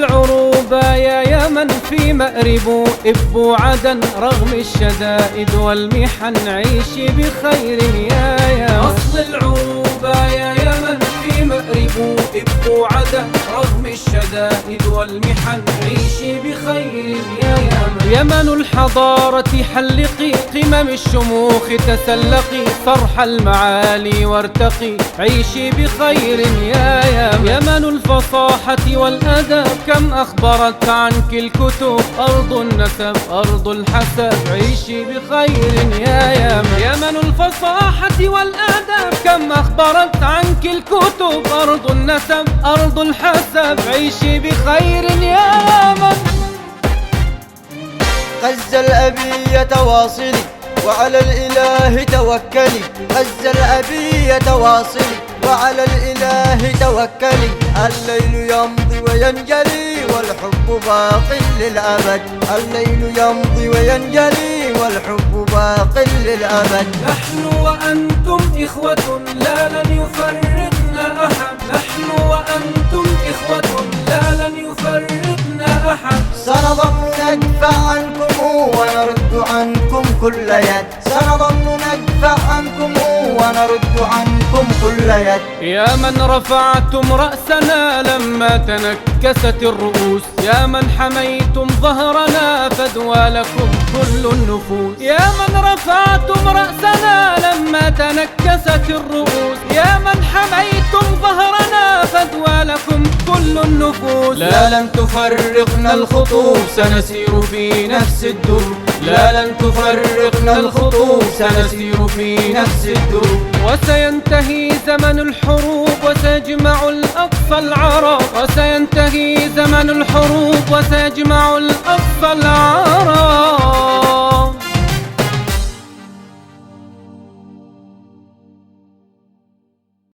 العروبة يا يمن في مأرب إبوا عدن، رغم الشدائد والمحن عيشي بخير يا يمن. أصل العروبة يا يمن في مأرب إبوا عدن، رغم الشدائد والمحن عيشي بخير يا يمن. يمن الحضارة حلقي قمم الشموخ، تسلقي صرح المعالي وارتقي عيشي بخير يا يمن. يمن الفصاحة والأدب كم أخبرت عنك الكتب، أرض النسب أرض الحسب عيشي بخير يا يمن. يمن الفصاحة والأدب كم أخبرت عنك الكتب، أرض النسب أرض الحسب عيشي بخير يا يمن. غز الأبية واصلي وعلى الإله توكلي، غز الأبية واصلي وعلى الإله توكلي. الليل يمضي وينجلي والحب باق للأبد، الليل يمضي وينجلي والحب باق للأبد. نحن وأنتم إخوة لا لن يفرقنا أحد، نحن وأنتم إخوة لا لن يفرقنا أحد. سنظل ندفع عنكم ونرد عنكم كل يد، سنظل ندفع عنكم ونرد عنكم كل يد. يا من رفعتم رأسنا لما تنكست الرؤوس، يا من حميتم ظهرنا فدوى لكم كل النفوس. يا من رفعتم رأسنا لما تنكست الرؤوس، يا من حميتم ظهرنا فدوى لكم كل النفوس. لا لن تفرقنا الخطوب سنسير في نفس الدرب، لا لن تفرقنا الخطوب سنسير في نفس الدرب. وسينتهي زمن الحروب وسيجمع الأقصى العرب، وسينتهي زمن الحروب وسيجمع الأقصى العرب.